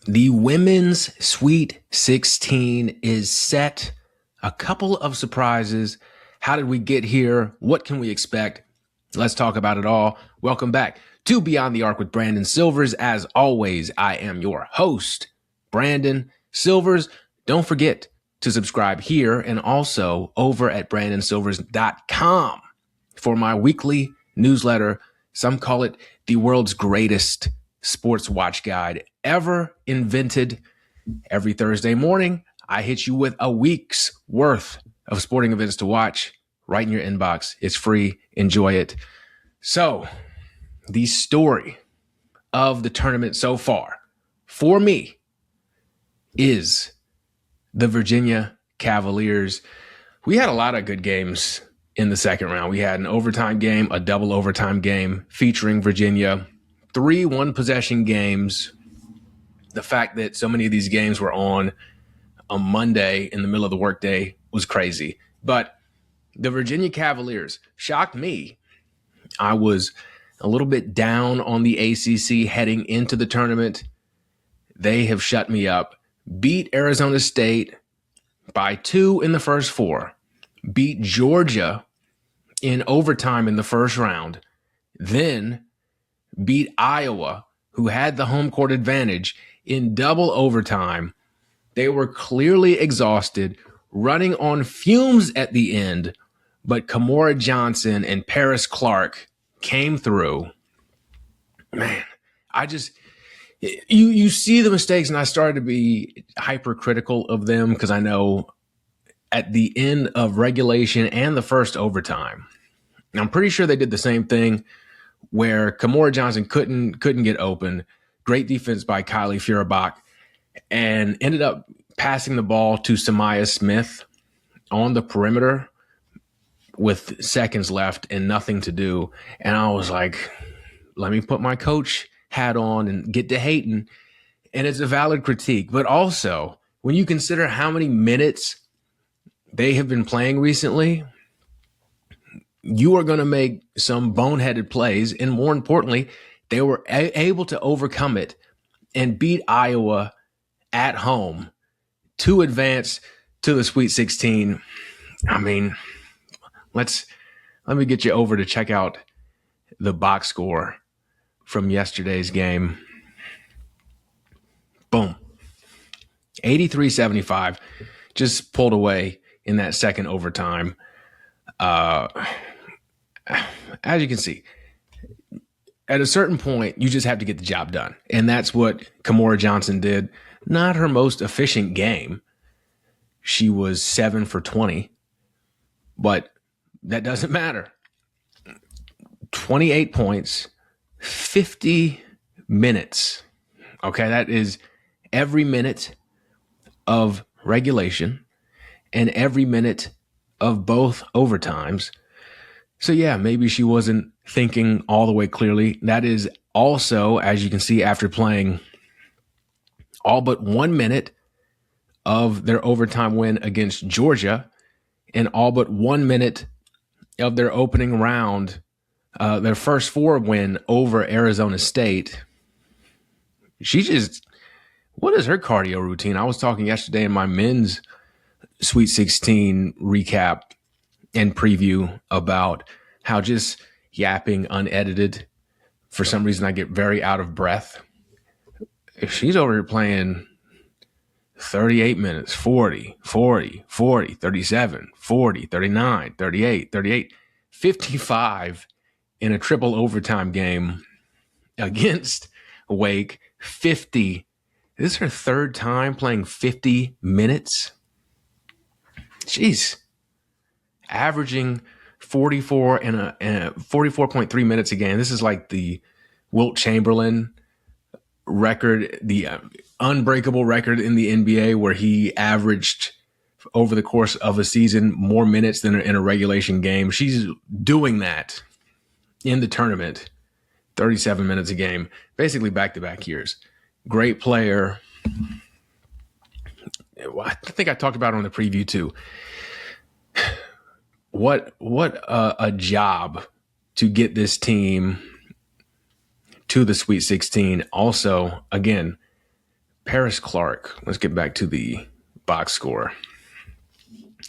The women's Sweet 16 is set. A couple of surprises. How did we get here? What can we expect? Let's talk about it all. Welcome back to Beyond the Arc with Brandon Silvers. As always, I am your host, Brandon Silvers. Don't forget to subscribe here and also over at brandonsilvers.com for my weekly newsletter. Some call it the world's greatest sports watch guide ever invented. Every Thursday morning, I hit you with a week's worth of sporting events to watch right in your inbox. It's free. Enjoy it. So, the story of the tournament so far for me is the Virginia Cavaliers. We had a lot of good games in the second round. We had an overtime game, a double overtime game featuring Virginia, 3 one-possession games. The fact that so many of these games were on a Monday in the middle of the workday was crazy. But the Virginia Cavaliers shocked me. I was a little bit down on the ACC heading into the tournament. They have shut me up. Beat Arizona State by 2 in the first 4. Beat Georgia in overtime in the first round. Then beat Iowa, who had the home court advantage, in double overtime. They were clearly exhausted, running on fumes at the end, but Kamora Johnson and Paris Clark came through. Man, you see the mistakes, and I started to be hypercritical of them because I know at the end of regulation and the first overtime, and I'm pretty sure they did the same thing where Kamora Johnson couldn't get open. Great defense by Kylie Furabach, and ended up passing the ball to Samaya Smith on the perimeter with seconds left and nothing to do. And I was like, let me put my coach hat on and get to hating. And it's a valid critique. But also, when you consider how many minutes they have been playing recently, you are going to make some boneheaded plays. And more importantly, they were able to overcome it and beat Iowa at home to advance to the Sweet 16. I mean, let me get you over to check out the box score from yesterday's game. Boom. 83-75. Just pulled away in that second overtime. As you can see, at a certain point, you just have to get the job done. And that's what Kamora Johnson did. Not her most efficient game. She was 7 for 20. But that doesn't matter. 28 points, 50 minutes. Okay, that is every minute of regulation and every minute of both overtimes. So yeah, maybe she wasn't thinking all the way clearly. That is also, as you can see, after playing all but 1 minute of their overtime win against Georgia and all but 1 minute of their opening round, their first 4 win over Arizona State. What is her cardio routine? I was talking yesterday in my men's Sweet 16 recap and preview about how just yapping unedited, for some reason I get very out of breath. If she's over here playing 38 minutes, 40, 40, 40, 37, 40, 39, 38, 38, 55 in a triple overtime game against Wake, 50. This is her third time playing 50 minutes. Jeez. Averaging 44 and 44.3 minutes a game. This is like the Wilt Chamberlain record, the unbreakable record in the NBA, where he averaged over the course of a season more minutes than in a regulation game. She's doing that in the tournament, 37 minutes a game, basically back-to-back years. Great player. I think I talked about it on the preview too. What a job to get this team to the Sweet 16. Also, again, Paris Clark, let's get back to the box score.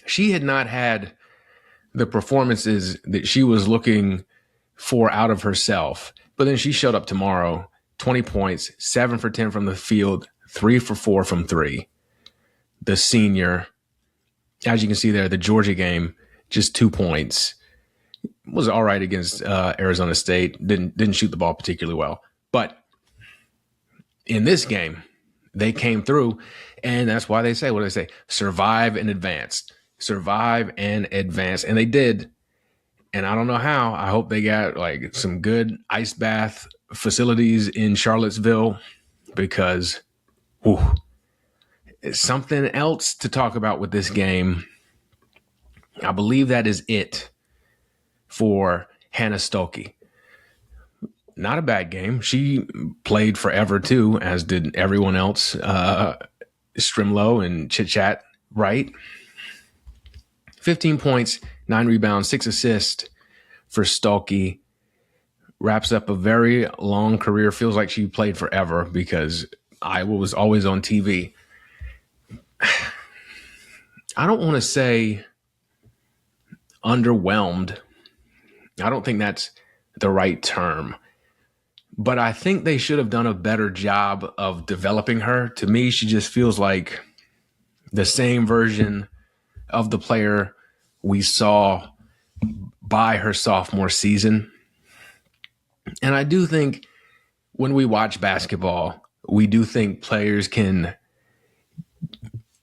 She had not had the performances that she was looking for out of herself. But then she showed up tomorrow, 20 points, 7 for 10 from the field, 3 for 4 from 3. The senior, as you can see there, the Georgia game, just 2 points. Was all right against Arizona State. Didn't shoot the ball particularly well. But in this game, they came through, and that's why they say, what do they say? Survive and advance. Survive and advance. And they did. And I don't know how. I hope they got like some good ice bath facilities in Charlottesville, because it's something else to talk about with this game. I believe that is it for Hannah Stuelke. Not a bad game. She played forever too, as did everyone else. Strimlow and Chit Chat, right? 15 points, 9 rebounds, 6 assists for Stuelke. Wraps up a very long career. Feels like she played forever because Iowa was always on TV. I don't want to say underwhelmed. I don't think that's the right term. But I think they should have done a better job of developing her. To me, she just feels like the same version of the player we saw by her sophomore season. And I do think when we watch basketball, we do think players can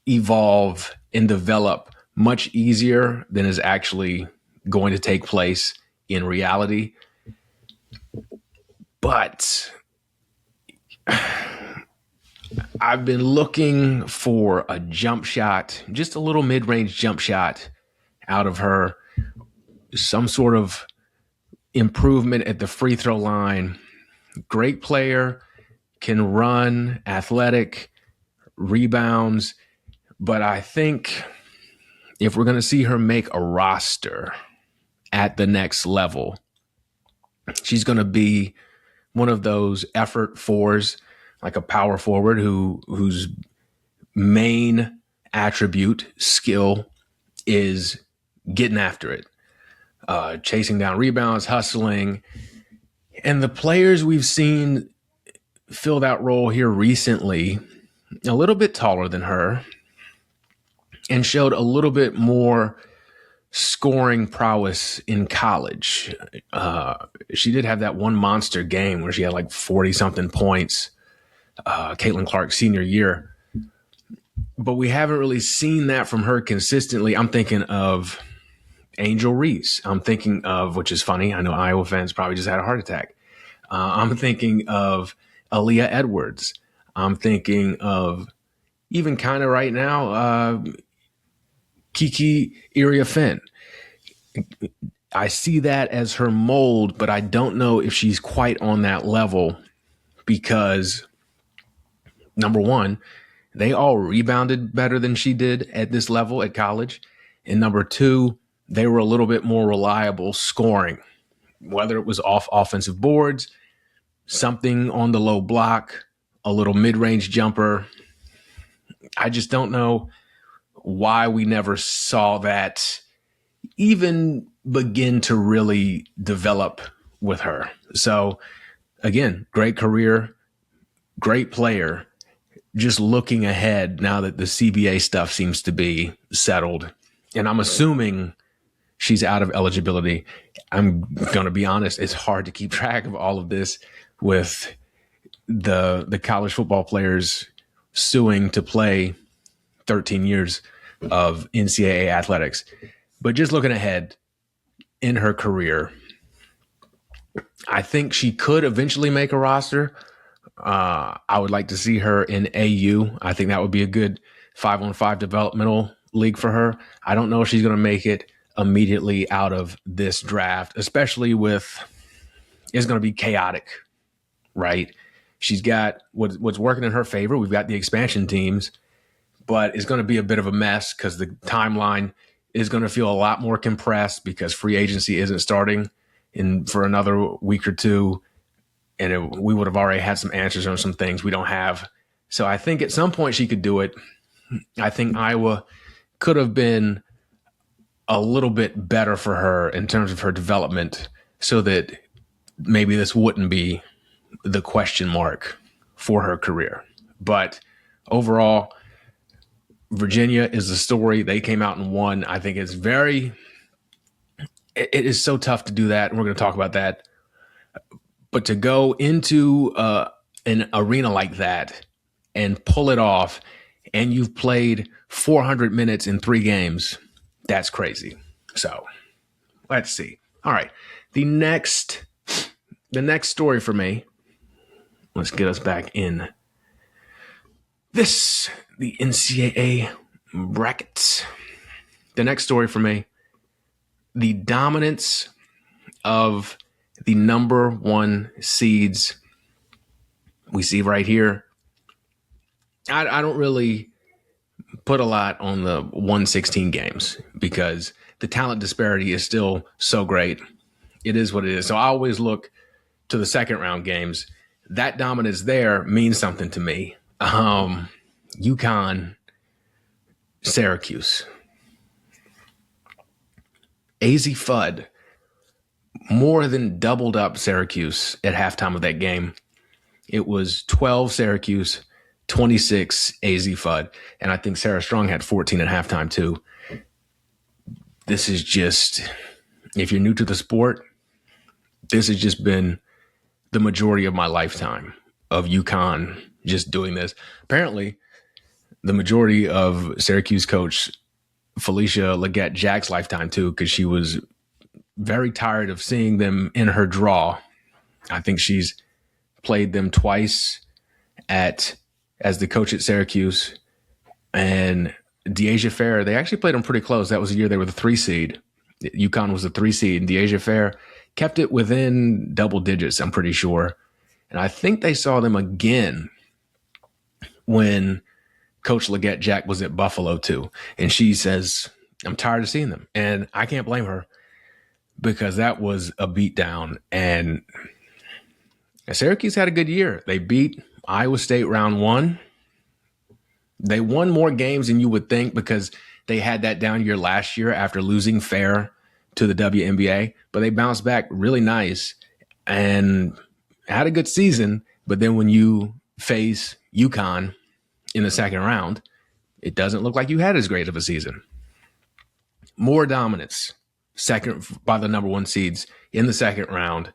evolve and develop much easier than is actually going to take place in reality. But I've been looking for a jump shot, just a little mid-range jump shot out of her, some sort of improvement at the free throw line. Great player, can run, athletic, rebounds. But I think if we're going to see her make a roster at the next level, she's going to be one of those effort fours, like a power forward whose main attribute, skill, is getting after it, chasing down rebounds, hustling. And the players we've seen fill that role here recently, a little bit taller than her, and showed a little bit more scoring prowess in college. She did have that one monster game where she had like 40-something points, Caitlin Clark's senior year. But we haven't really seen that from her consistently. I'm thinking of Angel Reese. I'm thinking of, which is funny, I know Iowa fans probably just had a heart attack. I'm thinking of Aaliyah Edwards. I'm thinking of, even kind of right now, Kiki Iriafen. I see that as her mold, but I don't know if she's quite on that level because, number one, they all rebounded better than she did at this level at college. And number two, they were a little bit more reliable scoring, whether it was off offensive boards, something on the low block, a little mid-range jumper. I just don't know why we never saw that even begin to really develop with her. So again, great career, great player. Just looking ahead now that the CBA stuff seems to be settled, and I'm assuming she's out of eligibility. I'm going to be honest, it's hard to keep track of all of this with the college football players suing to play 13 years of NCAA athletics. But just looking ahead in her career, I think she could eventually make a roster. I would like to see her in AU. I think that would be a good 5-on-5 developmental league for her. I don't know if she's going to make it immediately out of this draft, especially with it's going to be chaotic, right? She's got what's working in her favor. We've got the expansion teams, but it's going to be a bit of a mess because the timeline is going to feel a lot more compressed because free agency isn't starting for another week or two. And we would have already had some answers on some things we don't have. So I think at some point she could do it. I think Iowa could have been a little bit better for her in terms of her development so that maybe this wouldn't be the question mark for her career. But overall, Virginia is the story. They came out and won. I think it is so tough to do that. And we're going to talk about that. But to go into an arena like that and pull it off, and you've played 400 minutes in 3 games, that's crazy. So let's see. All right. The next story for me, let's get us back in the NCAA brackets. The next story for me, the dominance of the number 1 seeds we see right here. I don't really put a lot on the 116 games because the talent disparity is still so great. It is what it is. So I always look to the second round games. That dominance there means something to me. UConn, Syracuse. AZ Fudd more than doubled up Syracuse at halftime of that game. It was 12 Syracuse, 26 AZ Fudd. And I think Sarah Strong had 14 at halftime too. This is just, if you're new to the sport, this has just been the majority of my lifetime of UConn just doing this. Apparently, the majority of Syracuse coach Felicia Leggett-Jack's lifetime too, because she was very tired of seeing them in her draw. I think she's played them twice as the coach at Syracuse. And Deasia Fair, they actually played them pretty close. That was the year they were the 3 seed. UConn was the 3 seed, and Deasia Fair kept it within double digits, I'm pretty sure. And I think they saw them again when Coach Leggett-Jack was at Buffalo too. And she says, I'm tired of seeing them. And I can't blame her because that was a beatdown. And Syracuse had a good year. They beat Iowa State round 1. They won more games than you would think because they had that down year last year after losing fair to the WNBA, but they bounced back really nice and had a good season. But then when you face UConn in the second round, it doesn't look like you had as great of a season. More dominance, second by the number 1 seeds in the second round.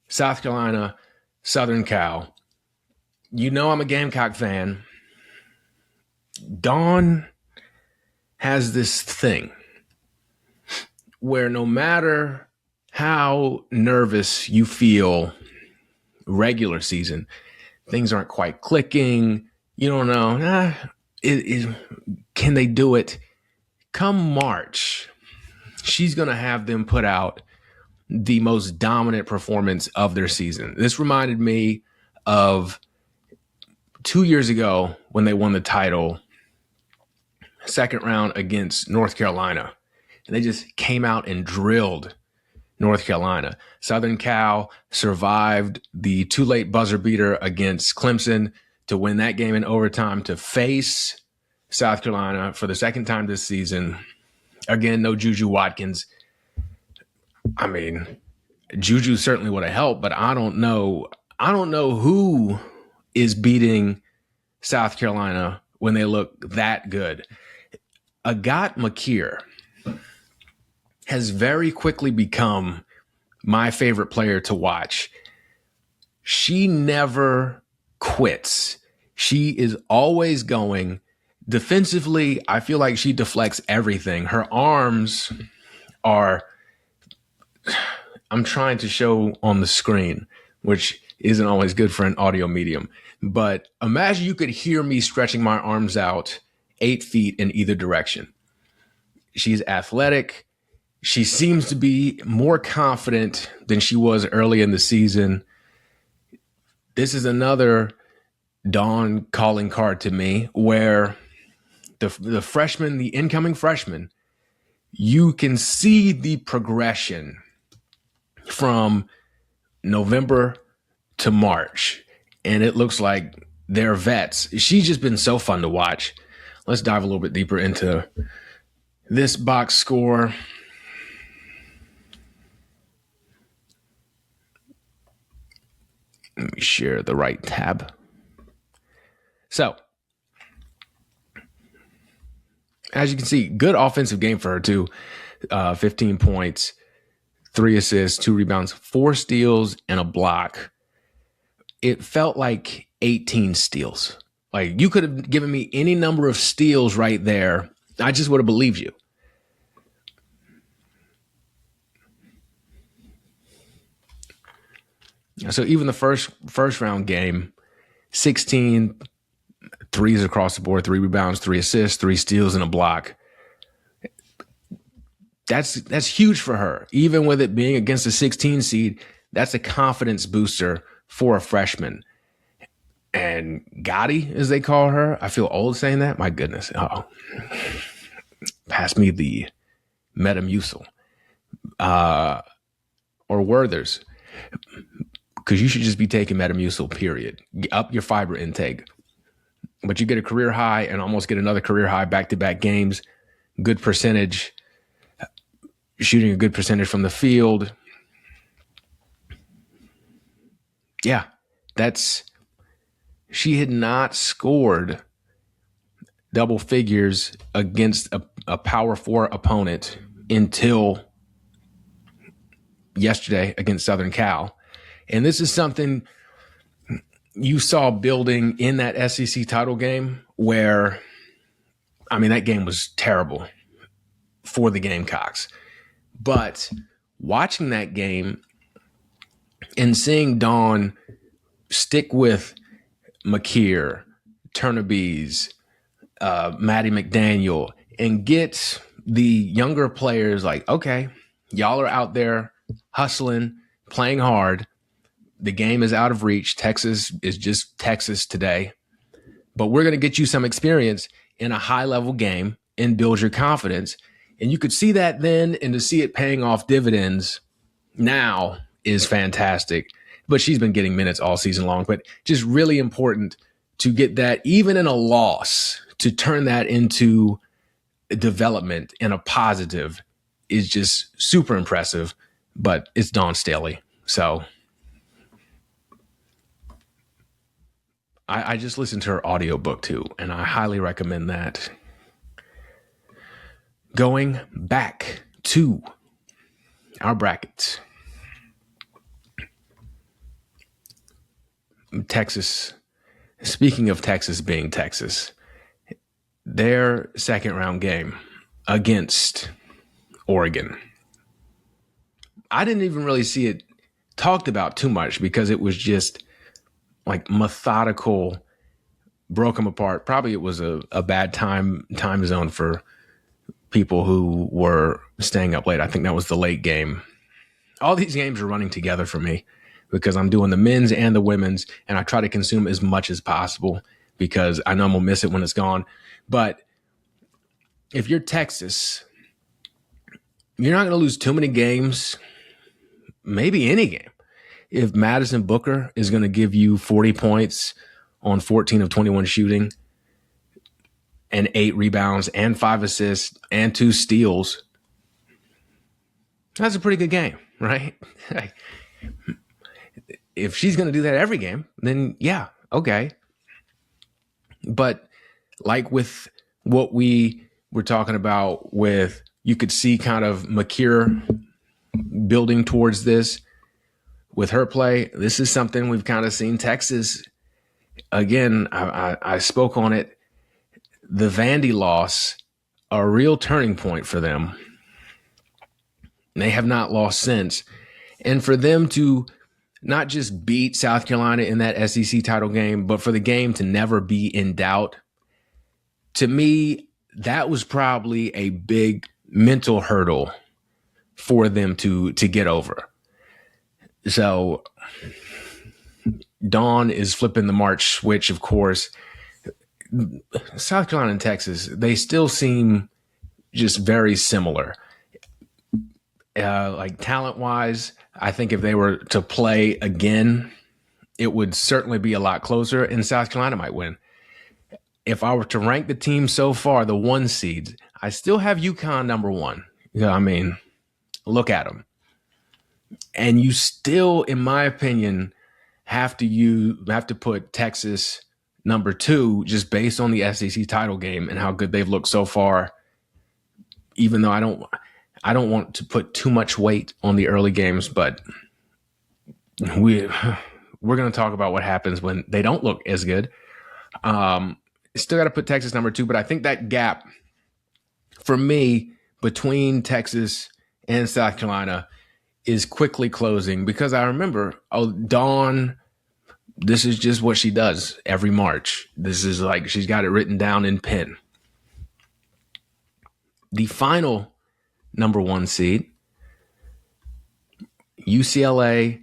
South Carolina, Southern Cal. You know I'm a Gamecock fan. Dawn has this thing where no matter how nervous you feel regular season, things aren't quite clicking. You don't know, can they do it? Come March, she's going to have them put out the most dominant performance of their season. This reminded me of 2 years ago when they won the title, second round against North Carolina. And they just came out and drilled North Carolina. Southern Cal survived the too late buzzer beater against Clemson to win that game in overtime to face South Carolina for the second time this season. Again, no Juju Watkins. I mean, Juju certainly would have helped, but I don't know who is beating South Carolina when they look that good. Agat Makir has very quickly become my favorite player to watch. She never quits. She is always going. Defensively, I feel like she deflects everything. Her arms are, I'm trying to show on the screen, which isn't always good for an audio medium. But imagine you could hear me stretching my arms out 8 feet in either direction. She's athletic. She seems to be more confident than she was early in the season. This is another Dawn calling card to me where the freshman, the incoming freshman, you can see the progression from November to March. And it looks like They're vets. She's just been so fun to watch. Let's dive a little bit deeper into this box score. Let me share the right tab. So, as you can see, good offensive game for her too. 15 points, 3 assists, 2 rebounds, 4 steals, and a block. It felt like 18 steals. Like, you could have given me any number of steals right there. I just would have believed you. So even the first round game, 16 threes across the board, 3 rebounds, 3 assists, 3 steals, and a block. That's huge for her. Even with it being against a 16 seed, that's a confidence booster for a freshman. And Gotti, as they call her, I feel old saying that. My goodness. Oh, pass me the Metamucil or Werther's, because you should just be taking Metamucil, period. Up your fiber intake. But you get a career high and almost get another career high back-to-back games. Good percentage, shooting a good percentage from the field. Yeah, she had not scored double figures against a power 4 opponent until yesterday against Southern Cal. And this is something you saw building in that SEC title game where, I mean, that game was terrible for the Gamecocks. But watching that game and seeing Dawn stick with McKeer, Turnabees, Maddie McDaniel, and get the younger players like, okay, y'all are out there hustling, playing hard. The game is out of reach. Texas is just Texas today. But we're going to get you some experience in a high-level game and build your confidence. And you could see that then, and to see it paying off dividends now is fantastic. But she's been getting minutes all season long. But just really important to get that, even in a loss, to turn that into development and a positive is just super impressive. But it's Dawn Staley. So I just listened to her audiobook too, and I highly recommend that. Going back to our brackets. Texas, speaking of Texas being Texas, their second round game against Oregon. I didn't even really see it talked about too much because it was just like methodical, broke them apart. Probably it was a bad time zone for people who were staying up late. I think that was the late game. All these games are running together for me because I'm doing the men's and the women's, and I try to consume as much as possible because I know I'm going to miss it when it's gone. But if you're Texas, you're not going to lose too many games, maybe any game. If Madison Booker is going to give you 40 points on 14 of 21 shooting and 8 rebounds and 5 assists and 2 steals, that's a pretty good game, right? If she's going to do that every game, then yeah, okay. But like with what we were talking about with, you could see kind of McKeer building towards this. With her play, this is something we've kind of seen Texas. Again, I spoke on it. The Vandy loss, a real turning point for them. They have not lost since. And for them to not just beat South Carolina in that SEC title game, but for the game to never be in doubt, to me, that was probably a big mental hurdle for them to get over. So Dawn is flipping the March switch, of course. South Carolina and Texas, they still seem just very similar. Like talent-wise, I think if they were to play again it would certainly be a lot closer, and South Carolina might win. If I were to rank the teams so far, the 1 seeds, I still have UConn number 1. I mean, look at them. And you still, in my opinion, have to put Texas number 2 just based on the SEC title game and how good they've looked so far. Even though I don't want to put too much weight on the early games, but we're going to talk about what happens when they don't look as good. Still got to put Texas number 2, but I think that gap for me between Texas and South Carolina is quickly closing, because I remember, Dawn, this is just what she does every March. This is like she's got it written down in pen. The final number 1 seed, UCLA,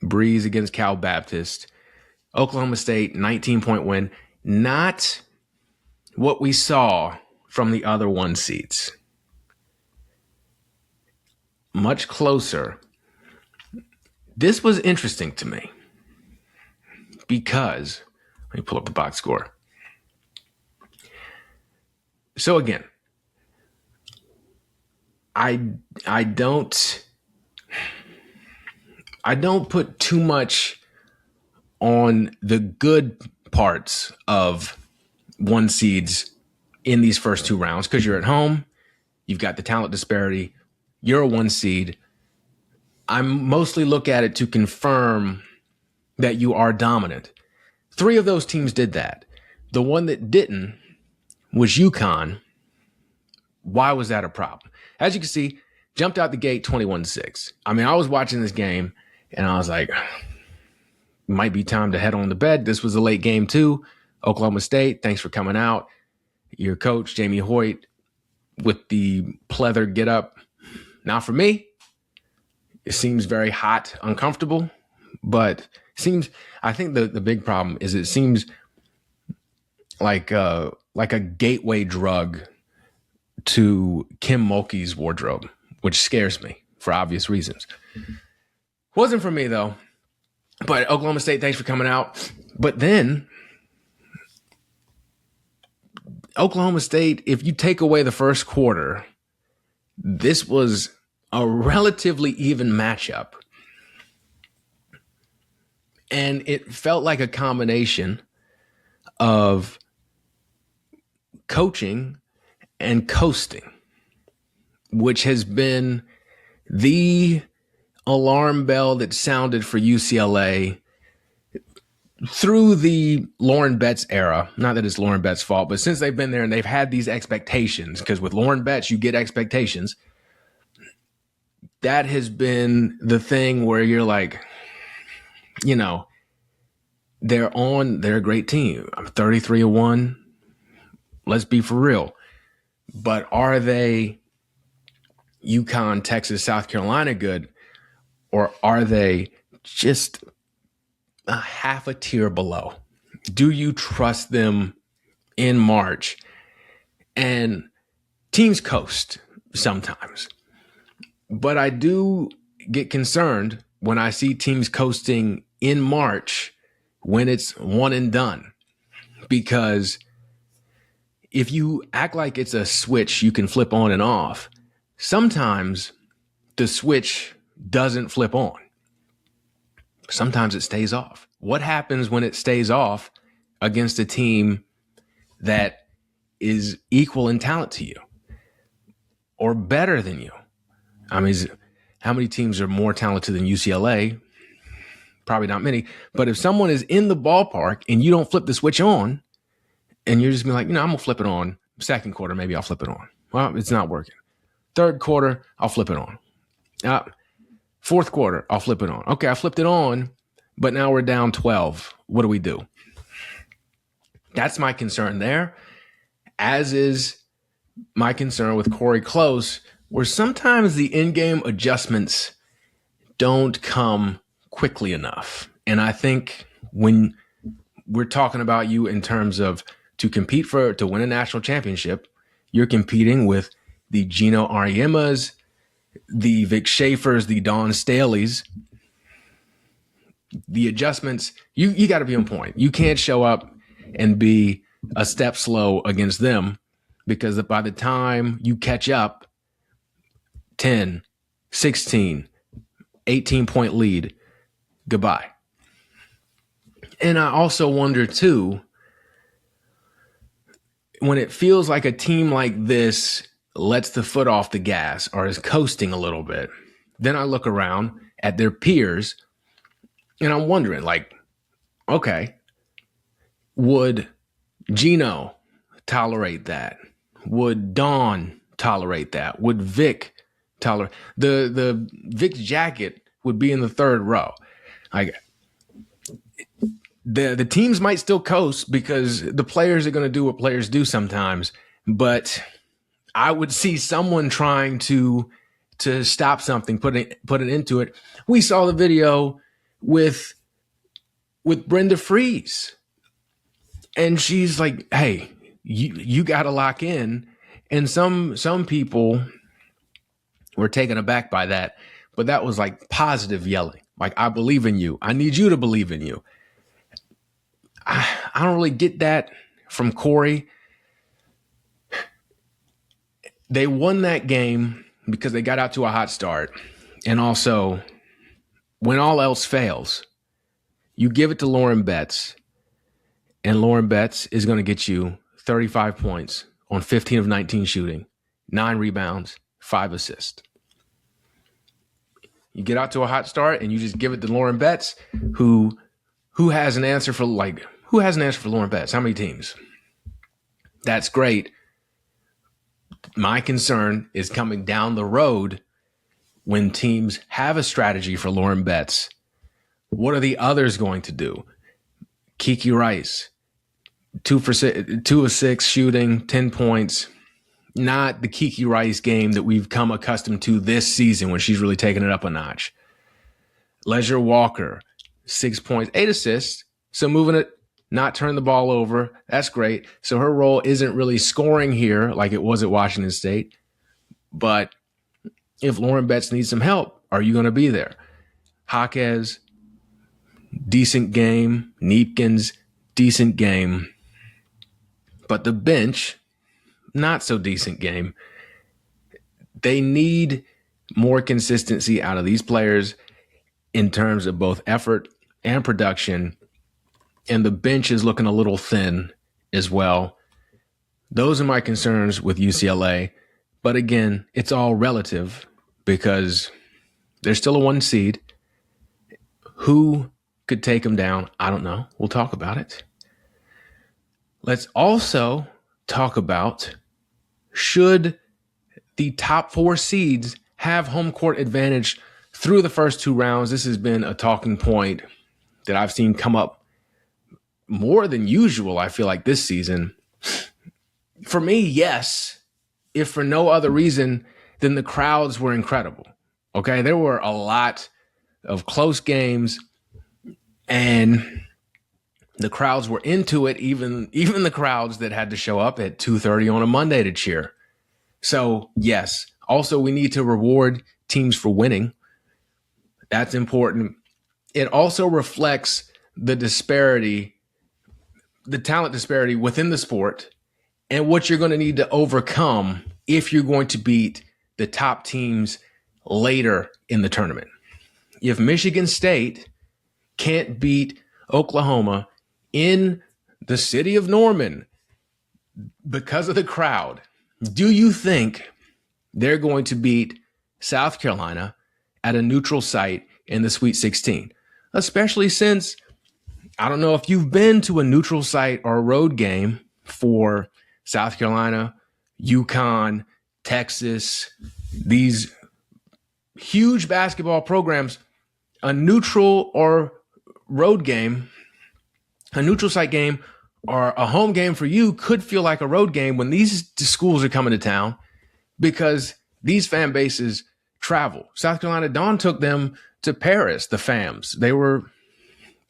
breeze against Cal Baptist. Oklahoma State, 19-point win. Not what we saw from the other 1 seeds. Much closer. This was interesting to me because, let me pull up the box score. So again, I don't put too much on the good parts of 1 seeds in these first 2 rounds, because you're at home, you've got the talent disparity, you're a 1 seed. I mostly look at it to confirm that you are dominant. 3 of those teams did that. The one that didn't was UConn. Why was that a problem? As you can see, jumped out the gate 21-6. I mean, I was watching this game and I was like, might be time to head on to bed. This was a late game too. Oklahoma State, thanks for coming out. Your coach, Jamie Hoyt, with the pleather get up. Now for me, it seems very hot, uncomfortable, but I think the big problem is it seems like a gateway drug to Kim Mulkey's wardrobe, which scares me for obvious reasons. Wasn't for me though. But Oklahoma State, thanks for coming out. But then Oklahoma State, if you take away the first quarter, this was a relatively even matchup. And it felt like a combination of coaching and coasting, which has been the alarm bell that sounded for UCLA through the Lauren Betts era. Not that it's Lauren Betts' fault, but since they've been there and they've had these expectations, because with Lauren Betts, you get expectations. That has been the thing where you're like, they're a great team. I'm 33-1. Let's be for real. But are they UConn, Texas, South Carolina good? Or are they just a half a tier below? Do you trust them in March? And teams coast sometimes. But I do get concerned when I see teams coasting in March when it's one and done. Because if you act like it's a switch you can flip on and off, sometimes the switch doesn't flip on. Sometimes it stays off. What happens when it stays off against a team that is equal in talent to you or better than you? I mean, how many teams are more talented than UCLA? Probably not many. But if someone is in the ballpark and you don't flip the switch on and you're just being like, I'm going to flip it on. Second quarter, maybe I'll flip it on. Well, it's not working. Third quarter, I'll flip it on. Fourth quarter, I'll flip it on. Okay, I flipped it on, but now we're down 12. What do we do? That's my concern there, as is my concern with Corey Close, where sometimes the in-game adjustments don't come quickly enough. And I think when we're talking about you in terms of to compete to win a national championship, you're competing with the Gino Ariemas, the Vic Schaefers, the Dawn Staleys. the adjustments, you got to be on point. You can't show up and be a step slow against them, because by the time you catch up, 10, 16, 18-point lead, goodbye. And I also wonder too, when it feels like a team like this lets the foot off the gas or is coasting a little bit, then I look around at their peers and I'm wondering, like, okay, would Gino tolerate that? Would Dawn tolerate that? Would Vic tolerate the Vic's jacket would be in the third row? Like, the teams might still coast because the players are going to do what players do sometimes, but I would see someone trying to stop something, put it into it. We saw the video with Brenda Freeze, and she's like, "Hey, you got to lock in." And some people were taken aback by that, but that was like positive yelling. Like, I believe in you. I need you to believe in you. I don't really get that from Corey. They won that game because they got out to a hot start. And also, when all else fails, you give it to Lauren Betts, and Lauren Betts is going to get you 35 points on 15 of 19 shooting, 9 rebounds, 5 assists. You get out to a hot start and you just give it to Lauren Betts, who has an answer for Lauren Betts? How many teams? That's great. My concern is coming down the road when teams have a strategy for Lauren Betts. What are the others going to do? Kiki Rice, 2 of 6 shooting, 10 points. Not the Kiki Rice game that we've come accustomed to this season when she's really taken it up a notch. Leisure Walker, 6 points, 8 assists. So moving it, not turn the ball over. That's great. So her role isn't really scoring here like it was at Washington State. But if Lauren Betts needs some help, are you going to be there? Jaquez, decent game. Neepkins, decent game. But the bench, not so decent game. They need more consistency out of these players in terms of both effort and production. And the bench is looking a little thin as well. Those are my concerns with UCLA. But again, it's all relative because they're still a 1 seed. Who could take them down? I don't know. We'll talk about it. Let's also talk about, should the top 4 seeds have home court advantage through the first 2 rounds? This has been a talking point that I've seen come up more than usual, I feel like, this season. For me, yes, if for no other reason than the crowds were incredible. Okay, there were a lot of close games, and the crowds were into it, even the crowds that had to show up at 2:30 on a Monday to cheer. So, yes. Also, we need to reward teams for winning. That's important. It also reflects the disparity, the talent disparity within the sport, and what you're going to need to overcome if you're going to beat the top teams later in the tournament. If Michigan State can't beat Oklahoma in the city of Norman because of the crowd, do you think they're going to beat South Carolina at a neutral site in the Sweet 16? Especially since, I don't know if you've been to a neutral site or a road game for South Carolina, UConn, Texas, these huge basketball programs. A neutral or road game, a neutral site game, or a home game for you could feel like a road game when these schools are coming to town, because these fan bases travel. South Carolina, Dawn took them to Paris, the FAMs. They were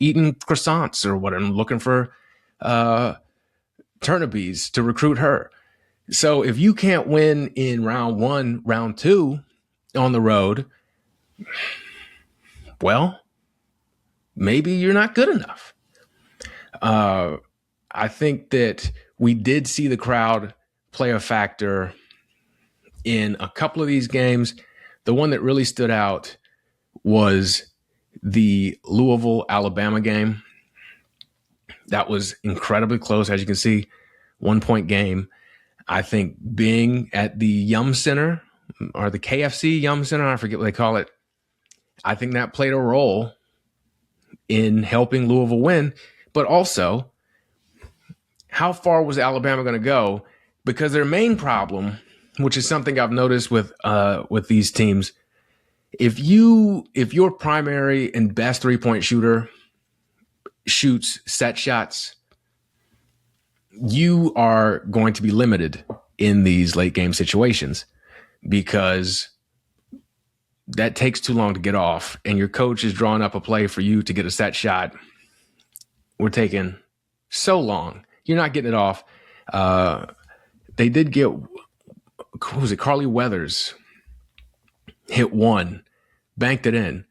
eating croissants or whatever, looking for Turnabes to recruit her. So if you can't win in round 1, round 2 on the road, well, maybe you're not good enough. I think that we did see the crowd play a factor in a couple of these games. The one that really stood out was the Louisville, Alabama game. That was incredibly close. As you can see, 1-point game. I think being at the Yum Center or the KFC Yum Center, I forget what they call it. I think that played a role in helping Louisville win, but also how far was Alabama going to go? Because their main problem, which is something I've noticed with these teams, if your primary and best 3-point shooter shoots set shots, you are going to be limited in these late game situations because that takes too long to get off, and your coach is drawing up a play for you to get a set shot. We're taking so long. You're not getting it off. They did get, who was it? Carly Weathers hit one, banked it in.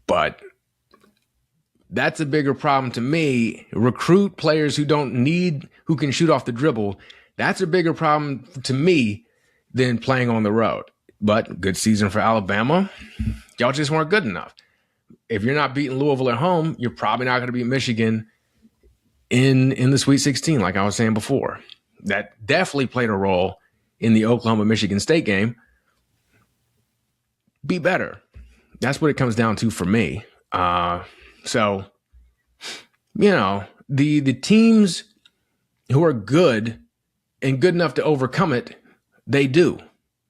But that's a bigger problem to me. Recruit players who can shoot off the dribble. That's a bigger problem to me than playing on the road. But good season for Alabama. Y'all just weren't good enough. If you're not beating Louisville at home, you're probably not going to beat Michigan in the Sweet 16, like I was saying before. That definitely played a role in the Oklahoma-Michigan State game. Be better. That's what it comes down to for me. So, the teams who are good and good enough to overcome it, they do.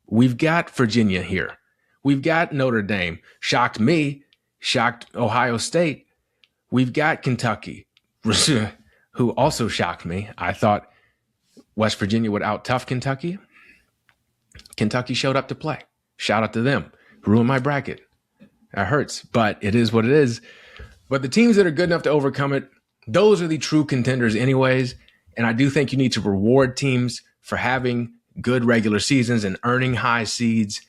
We've got Virginia here. We've got Notre Dame. Shocked me. Shocked Ohio State. We've got Kentucky, who also shocked me. I thought West Virginia would out-tough Kentucky. Kentucky showed up to play. Shout out to them. Ruined my bracket. That hurts, but it is what it is. But the teams that are good enough to overcome it, those are the true contenders anyways. And I do think you need to reward teams for having good regular seasons and earning high seeds.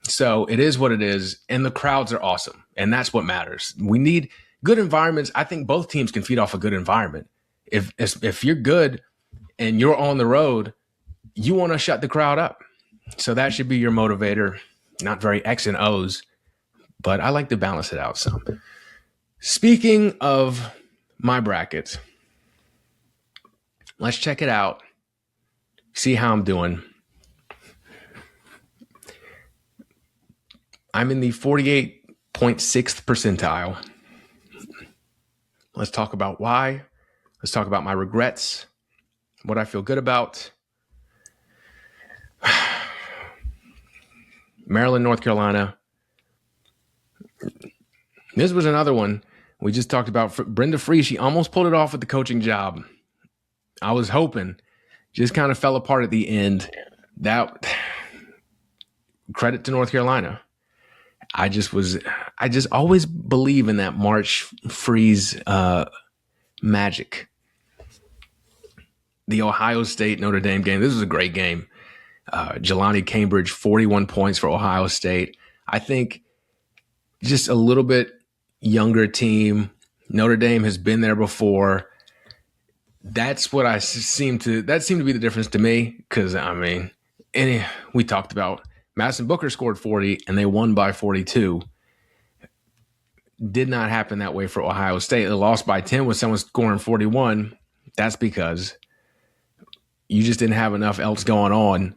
So it is what it is. And the crowds are awesome. And that's what matters. We need good environments. I think both teams can feed off a good environment. If you're good and you're on the road, you want to shut the crowd up. So that should be your motivator. Not very X and O's, but I like to balance it out some. Speaking of my bracket, let's check it out. See how I'm doing. I'm in the 48.6th percentile. Let's talk about why. Let's talk about my regrets, what I feel good about. Maryland, North Carolina. This was another one we just talked about. Brenda Free, she almost pulled it off with the coaching job. I was hoping. Just kind of fell apart at the end. That credit to North Carolina. I just always believe in that March Freeze magic. The Ohio State Notre Dame game. This was a great game. Jelani Cambridge, 41 points for Ohio State. I think just a little bit younger team. Notre Dame has been there before. That's what that seemed to be the difference to me. Because, we talked about Madison Booker scored 40 and they won by 42. Did not happen that way for Ohio State. They lost by 10 with someone scoring 41. That's because you just didn't have enough else going on.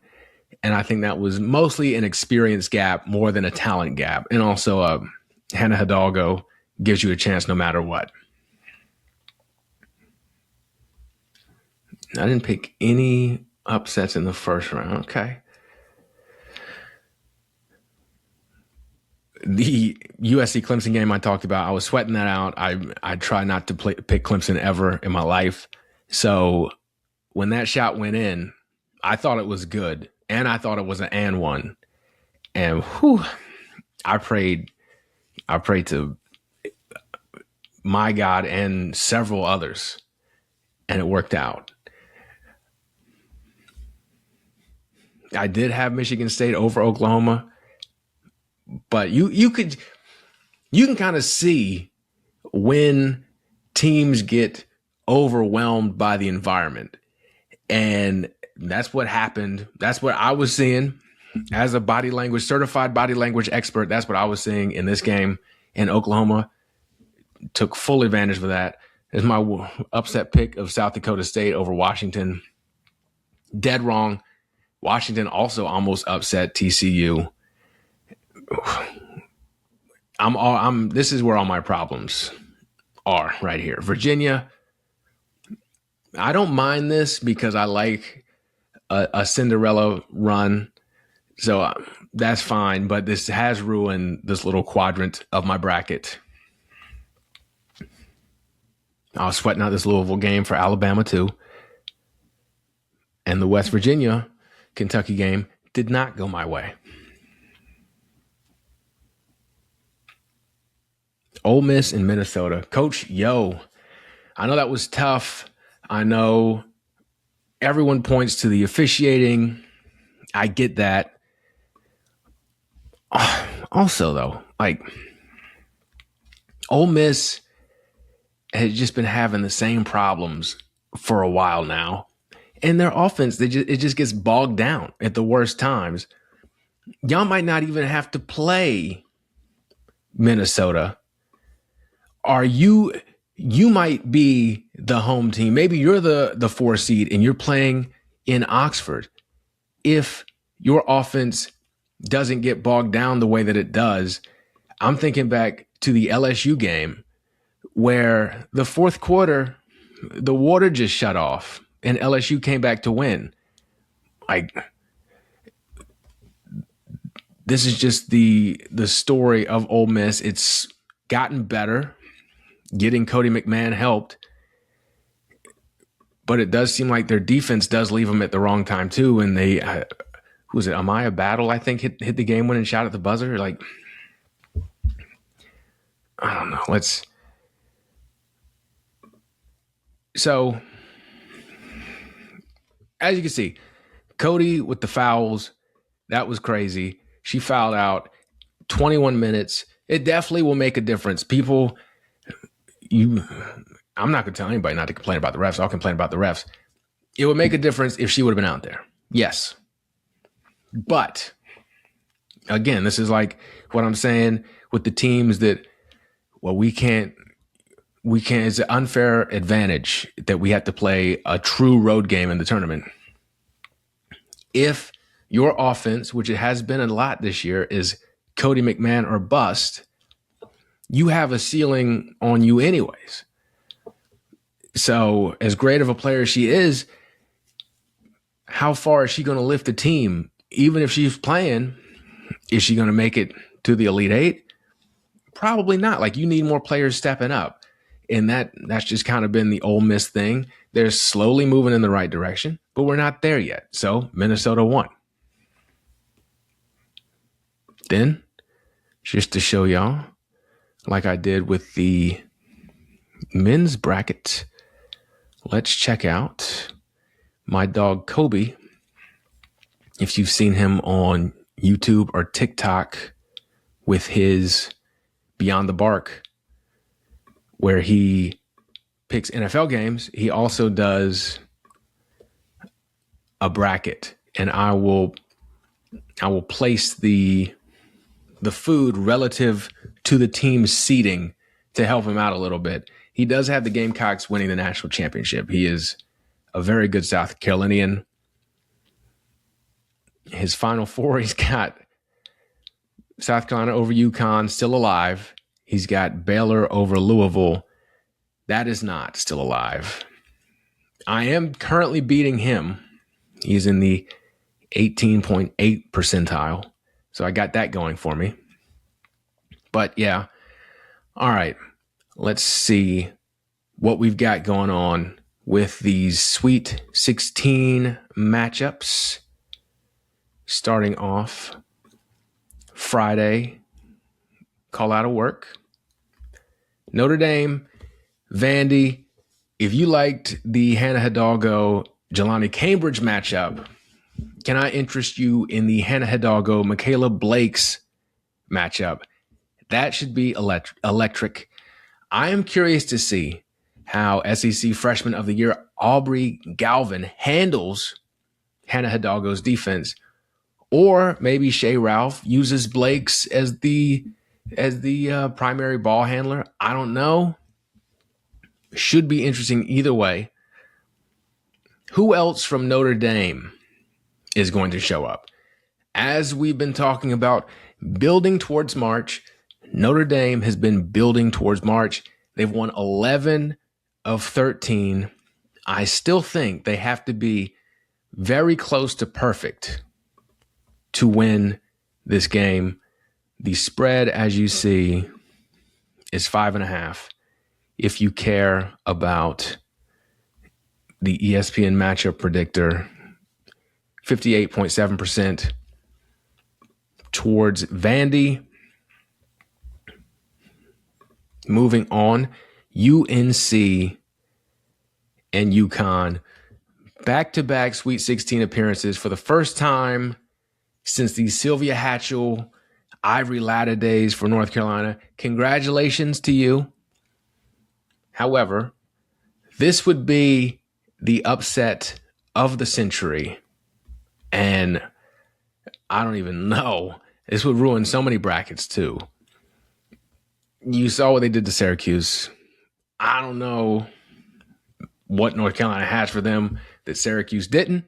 And I think that was mostly an experience gap more than a talent gap. And also Hannah Hidalgo gives you a chance no matter what. I didn't pick any upsets in the first round. Okay. The USC Clemson game I talked about, I was sweating that out. I try not to pick Clemson ever in my life. So when that shot went in, I thought it was good. And I thought it was an and one. And I prayed to my God and several others. And it worked out. I did have Michigan State over Oklahoma. But you could, you can kind of see when teams get overwhelmed by the environment. And that's what happened. That's what I was seeing as a certified body language expert. That's what I was seeing in this game. And Oklahoma took full advantage of that. It's my upset pick of South Dakota State over Washington. Dead wrong. Washington also almost upset TCU. This is where all my problems are right here. Virginia, I don't mind this because I like a Cinderella run. So that's fine, but this has ruined this little quadrant of my bracket. I was sweating out this Louisville game for Alabama too. And the West Virginia Kentucky game did not go my way. Ole Miss and Minnesota. Coach, I know that was tough. I know everyone points to the officiating. I get that. Also, though, Ole Miss has just been having the same problems for a while now. And their offense, it just gets bogged down at the worst times. Y'all might not even have to play Minnesota. You might be the home team. Maybe you're the 4 seed and you're playing in Oxford. If your offense doesn't get bogged down the way that it does, I'm thinking back to the LSU game where the fourth quarter, the water just shut off and LSU came back to win. This is just the story of Ole Miss. It's gotten better. Getting Cody McMahon helped. But it does seem like their defense does leave them at the wrong time too. And they, who was it? Amaya Battle, I think, hit the game winning shot at the buzzer. I don't know. So, as you can see, Cody with the fouls, that was crazy. She fouled out 21 minutes. It definitely will make a difference. I'm not going to tell anybody not to complain about the refs. I'll complain about the refs. It would make a difference if she would have been out there. Yes. But, again, this is like what I'm saying with the teams that, we can't, it's an unfair advantage that we have to play a true road game in the tournament. If your offense, which it has been a lot this year, is Cody McMahon or bust, you have a ceiling on you anyways. So as great of a player as she is, how far is she going to lift the team? Even if she's playing, is she going to make it to the Elite Eight? Probably not. You need more players stepping up. And that's just kind of been the Ole Miss thing. They're slowly moving in the right direction, but we're not there yet. So Minnesota won. Then, just to show y'all, like I did with the men's bracket, let's check out my dog Kobe. If you've seen him on YouTube or TikTok with his Beyond the Bark, where he picks NFL games, he also does a bracket, and I will place the food relative to the team's seeding to help him out a little bit. He does have the Gamecocks winning the national championship. He is a very good South Carolinian. His Final Four, he's got South Carolina over UConn, still alive. He's got Baylor over Louisville. That is not still alive. I am currently beating him. He's in the 18.8 percentile. So I got that going for me. But yeah. All right. Let's see what we've got going on with these Sweet 16 matchups. Starting off Friday, call out of work. Notre Dame, Vandy. If you liked the Hannah Hidalgo, Jelani Cambridge matchup, can I interest you in the Hannah Hidalgo, Michaela Blake's matchup? That should be electric. I am curious to see how SEC Freshman of the Year Aubrey Galvin handles Hannah Hidalgo's defense, or maybe Shea Ralph uses Blake's as the primary ball handler. I don't know. Should be interesting either way. Who else from Notre Dame is going to show up? As we've been talking about building towards March, Notre Dame has been building towards March. They've won 11 of 13. I still think they have to be very close to perfect to win this game. The spread, as you see, is 5.5. If you care about the ESPN matchup predictor, 58.7% towards Vandy. Moving on, UNC and UConn. Back-to-back Sweet 16 appearances for the first time since the Sylvia Hatchell, Ivory Latta days for North Carolina. Congratulations to you. However, this would be the upset of the century. And I don't even know. This would ruin so many brackets too. You saw what they did to Syracuse. I don't know what North Carolina has for them that Syracuse didn't.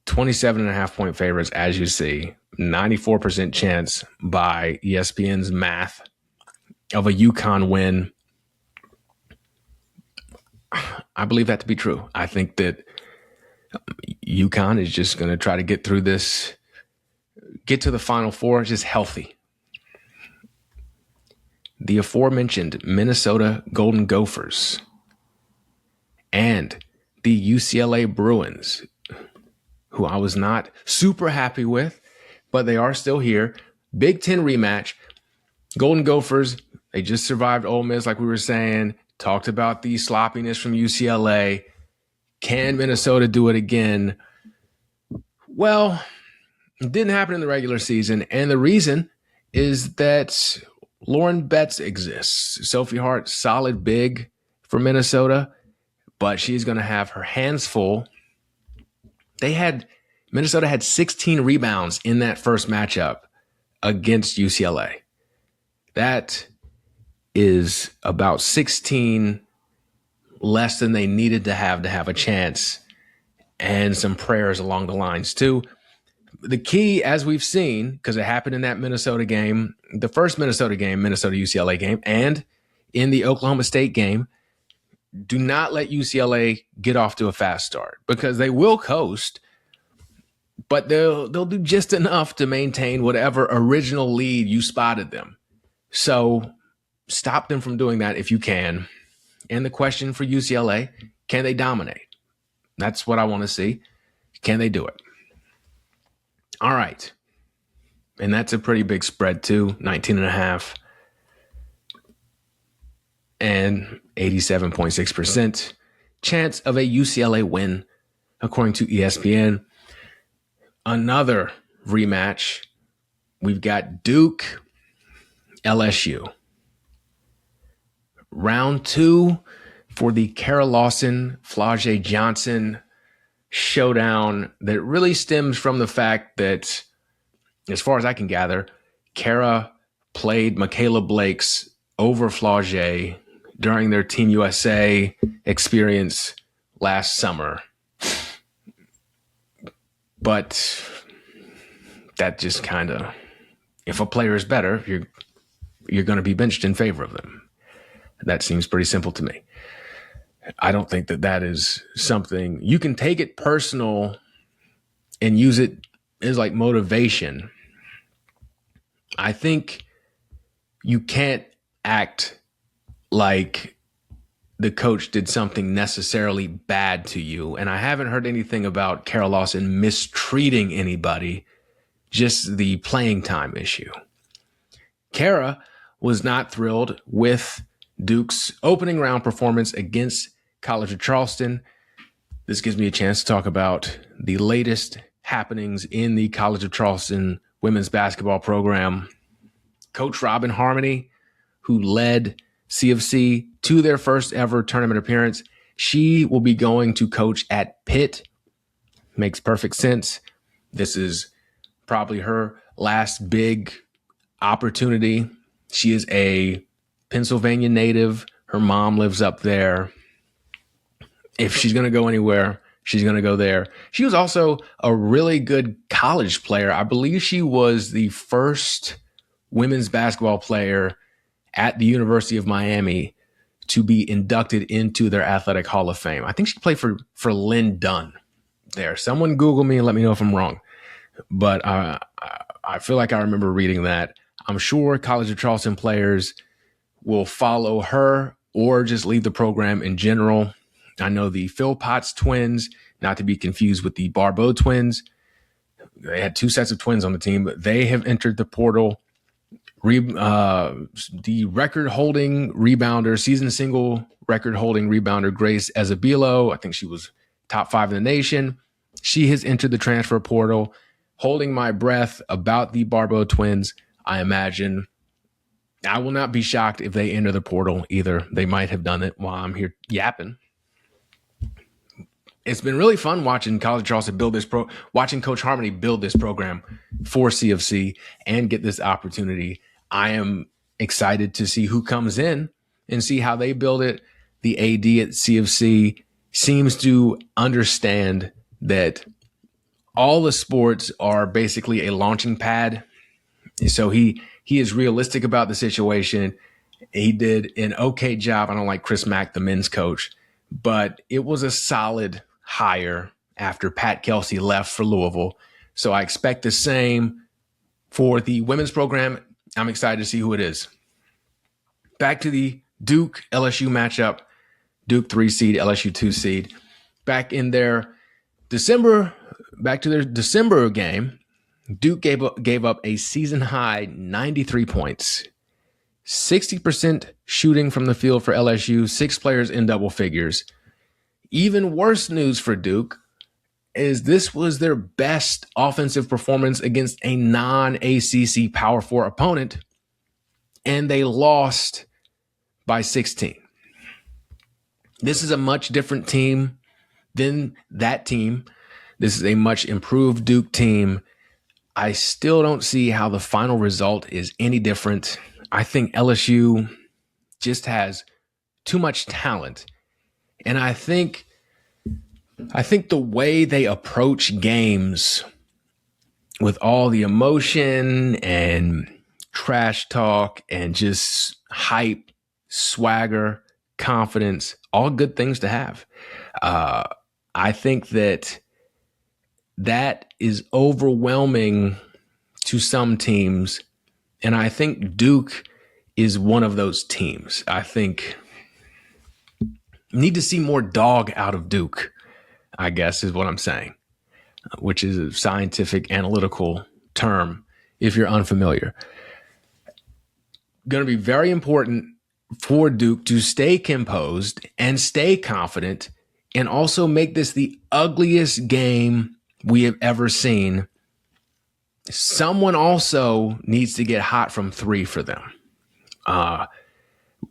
27.5 point favorites, as you see. 94% chance by ESPN's math of a UConn win. I believe that to be true. I think that UConn is just going to try to get through this, get to the Final Four, just healthy. The aforementioned Minnesota Golden Gophers and the UCLA Bruins, who I was not super happy with, but they are still here. Big Ten rematch. Golden Gophers, they just survived Ole Miss, like we were saying. Talked about the sloppiness from UCLA. Can Minnesota do it again? Well, it didn't happen in the regular season, and the reason is that Lauren Betts exists. Sophie Hart, solid big for Minnesota, but she's going to have her hands full. Minnesota had 16 rebounds in that first matchup against UCLA. That is about 16 less than they needed to have a chance, and some prayers along the lines too. The key, as we've seen, because it happened in that Minnesota game, the first Minnesota game, Minnesota UCLA game, and in the Oklahoma State game, do not let UCLA get off to a fast start, because they will coast, but they'll do just enough to maintain whatever original lead you spotted them. So stop them from doing that if you can. And the question for UCLA, can they dominate? That's what I want to see. Can they do it? All right. And that's a pretty big spread too, 19.5 and 87.6% chance of a UCLA win, according to ESPN. Another rematch. We've got Duke, LSU. Round 2 for the Kara Lawson, Flau'jae Johnson showdown that really stems from the fact that, as far as I can gather, Kara played Michaela Blake's over Flau'jae during their Team USA experience last summer. But that just kind of, if a player is better, you're going to be benched in favor of them. That seems pretty simple to me. I don't think that is something you can take it personal and use it as like motivation. I think you can't act like the coach did something necessarily bad to you. And I haven't heard anything about Kara Lawson mistreating anybody, just the playing time issue. Kara was not thrilled with Duke's opening round performance against College of Charleston. This gives me a chance to talk about the latest happenings in the College of Charleston women's basketball program. Coach Robin Harmony, who led CFC to their first ever tournament appearance. She will be going to coach at Pitt. Makes perfect sense. This is probably her last big opportunity. She is a Pennsylvania native. Her mom lives up there. If she's going to go anywhere, she's going to go there. She was also a really good college player. I believe she was the first women's basketball player at the University of Miami to be inducted into their Athletic Hall of Fame. I think she played for Lynn Dunn there. Someone Google me and let me know if I'm wrong. But I feel like I remember reading that. I'm sure College of Charleston players will follow her or just leave the program in general. I know the Philpotts twins, not to be confused with the Barbeau twins. They had two sets of twins on the team, but they have entered the portal. The record-holding rebounder, season single record-holding rebounder, Grace Ezebilo, I think she was top 5 in the nation. She has entered the transfer portal. Holding my breath about the Barbeau twins, I imagine I will not be shocked if they enter the portal either. They might have done it while I'm here yapping. It's been really fun watching College of Charleston watching Coach Harmony build this program for CFC and get this opportunity. I am excited to see who comes in and see how they build it. The AD at CFC seems to understand that all the sports are basically a launching pad. So he is realistic about the situation. He did an okay job. I don't like Chris Mack, the men's coach, but it was a solid hire after Pat Kelsey left for Louisville. So I expect the same for the women's program. I'm excited to see who it is. Back to the Duke LSU matchup. Duke 3 seed, LSU 2 seed. Back to their December game, Duke gave up a season high 93 points, 60% shooting from the field for LSU, 6 players in double figures. Even worse news for Duke is this was their best offensive performance against a non-ACC Power 4 opponent, and they lost by 16. This is a much different team than that team. This is a much improved Duke team. I still don't see how the final result is any different. I think LSU just has too much talent. And I think the way they approach games with all the emotion and trash talk and just hype, swagger, confidence, all good things to have. I think that is overwhelming to some teams. And I think Duke is one of those teams. I think need to see more dog out of Duke, I guess is what I'm saying, which is a scientific analytical term if you're unfamiliar. Going to be very important for Duke to stay composed and stay confident and also make this the ugliest game we have ever seen. Someone also needs to get hot from 3 for them.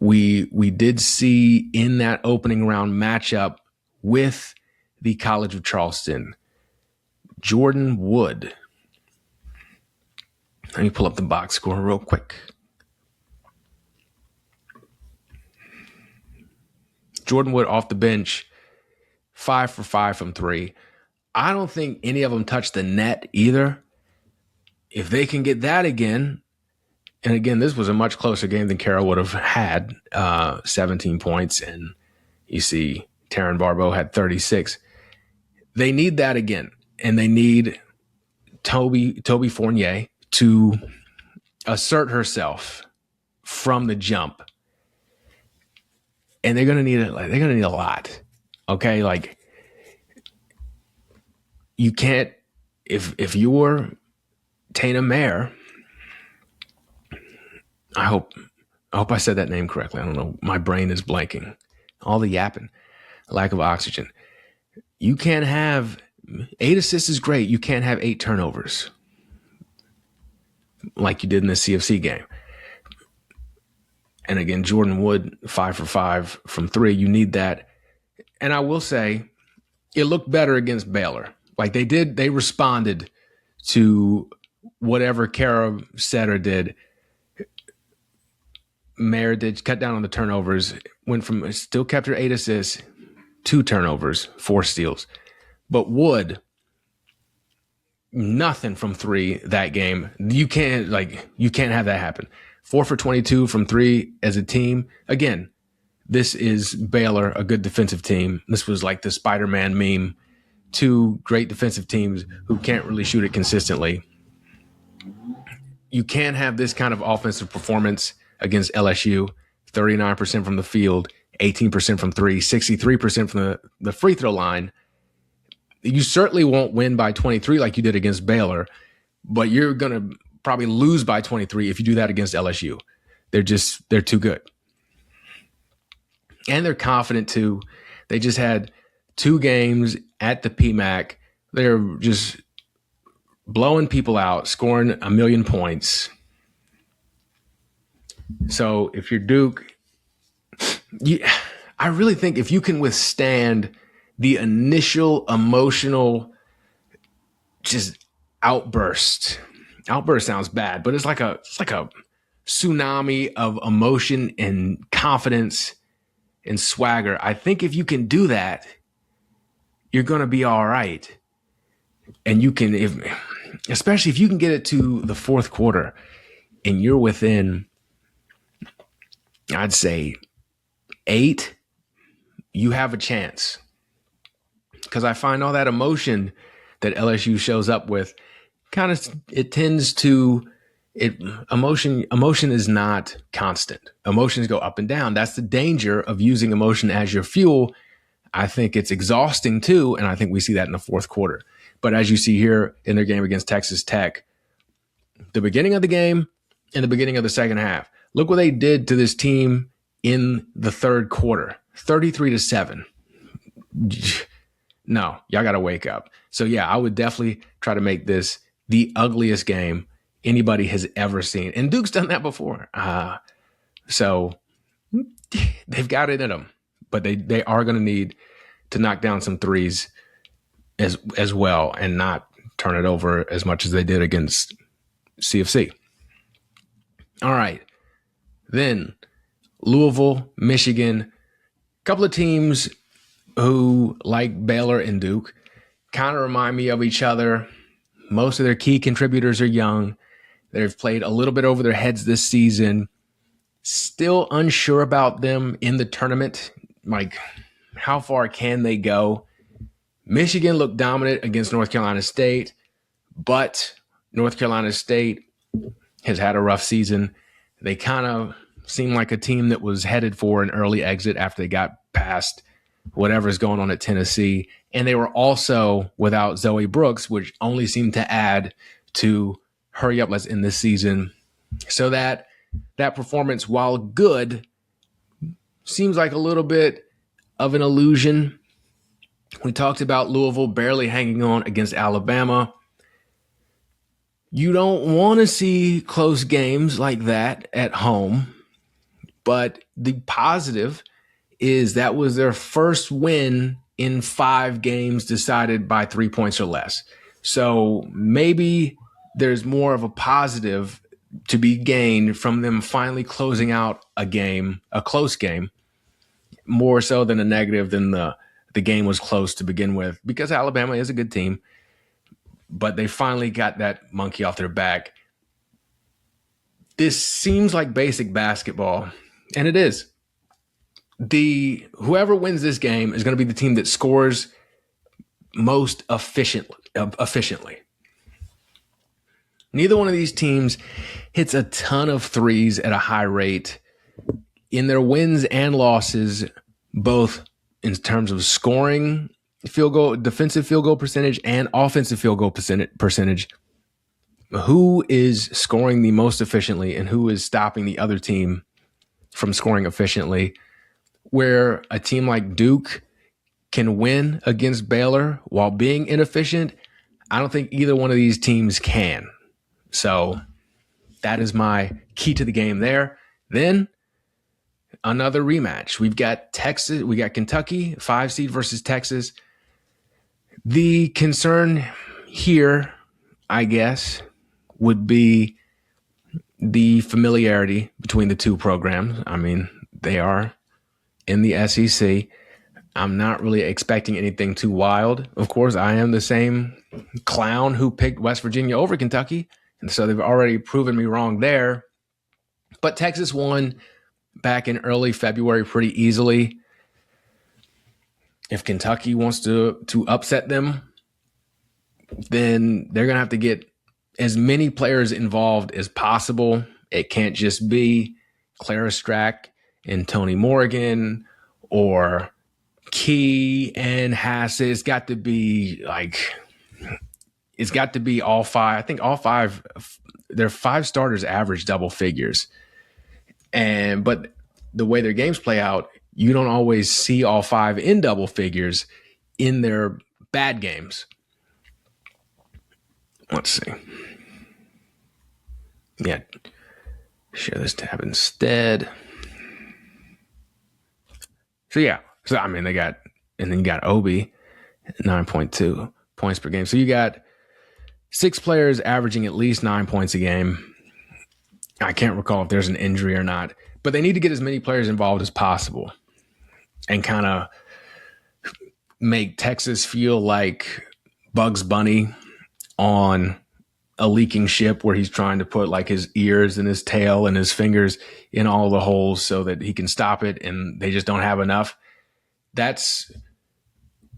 We did see in that opening round matchup with the College of Charleston, Jordan Wood. Let me pull up the box score real quick. Jordan Wood off the bench, 5 for 5 from 3. I don't think any of them touched the net either. If they can get that again, and again, this was a much closer game than Carroll would have had, 17 points, and you see Taryn Barbeau had 36. They need that again, and they need Toby Fournier to assert herself from the jump. And they're gonna need it. They're gonna need a lot. Okay, like you can't. If you're Tana Mayer, I hope I said that name correctly. I don't know. My brain is blanking. All the yapping, lack of oxygen. You can't have 8 assists is great. You can't have 8 turnovers like you did in the CFC game. And again, Jordan Wood, 5 for 5 from 3. You need that. And I will say, it looked better against Baylor. Like they responded to whatever Kara said or did. Mayer did cut down on the turnovers, still kept her 8 assists, 2 turnovers, 4 steals. But Wood, nothing from 3 that game. You can't have that happen. 4 for 22 from 3 as a team. Again, this is Baylor, a good defensive team. This was like the Spider-Man meme. 2 great defensive teams who can't really shoot it consistently. You can't have this kind of offensive performance against LSU. 39% from the field, 18% from 3, 63% from the free throw line. You certainly won't win by 23 like you did against Baylor, but you're going to probably lose by 23 if you do that against LSU. They're too good. And they're confident too. They just had 2 games at the PMAC. They're just blowing people out, scoring 1 million points. So if you're Duke, I really think if you can withstand the initial emotional just outburst sounds bad, but it's like a tsunami of emotion and confidence and swagger. I think if you can do that, you're going to be all right. And you can, especially if you can get it to the fourth quarter and you're within, I'd say 8, you have a chance. Because I find all that emotion that LSU shows up with, emotion is not constant. Emotions go up and down. That's the danger of using emotion as your fuel. I think it's exhausting too, and I think we see that in the fourth quarter. But as you see here in their game against Texas Tech, the beginning of the game and the beginning of the second half, look what they did to this team in the third quarter, 33-7. No, y'all got to wake up. So yeah, I would definitely try to make this the ugliest game anybody has ever seen. And Duke's done that before. So they've got it in them, but they are going to need to knock down some threes as well and not turn it over as much as they did against CFC. All right. Then Louisville, Michigan, a couple of teams who, like Baylor and Duke, kind of remind me of each other. Most of their key contributors are young. They've played a little bit over their heads this season. Still unsure about them in the tournament. Like, how far can they go? Michigan looked dominant against North Carolina State, but North Carolina State has had a rough season. They kind of seem like a team that was headed for an early exit after they got past whatever's going on at Tennessee. And they were also without Zoe Brooks, which only seemed to add to hurry up, let's end this season. So that performance, while good, seems like a little bit of an illusion. We talked about Louisville barely hanging on against Alabama. You don't want to see close games like that at home, but the positive is that was their first win in 5 games decided by 3 points or less. So maybe there's more of a positive to be gained from them finally closing out a game, a close game, more so than a negative than the game was close to begin with, because Alabama is a good team, but they finally got that monkey off their back. This seems like basic basketball, and it is. Whoever wins this game is going to be the team that scores most efficiently. Neither one of these teams hits a ton of threes at a high rate. In their wins and losses, both in terms of scoring field goal, defensive field goal percentage, and offensive field goal percentage, who is scoring the most efficiently and who is stopping the other team from scoring efficiently? Where a team like Duke can win against Baylor while being inefficient, I don't think either one of these teams can. So that is my key to the game there. Then another rematch. We've got Texas, we got Kentucky, 5 seed versus Texas. The concern here, I guess, would be the familiarity between the two programs. I mean, they are in the SEC. I'm not really expecting anything too wild. Of course, I am the same clown who picked West Virginia over Kentucky, and so they've already proven me wrong there. But Texas won back in early February pretty easily. If Kentucky wants to upset them, then they're going to have to get as many players involved as possible. It can't just be Clara Strack and Tony Morgan or Key and Hassett. It's got to be all five. I think all five, their 5 starters average double figures. But the way their games play out, you don't always see all 5 in double figures in their bad games. Let's see. Yeah. Share this tab instead. So I mean, and then you got Obi, 9.2 points per game. So you got 6 players averaging at least 9 points a game. I can't recall if there's an injury or not, but they need to get as many players involved as possible and kind of make Texas feel like Bugs Bunny on a leaking ship where he's trying to put like his ears and his tail and his fingers in all the holes so that he can stop it, and they just don't have enough. That's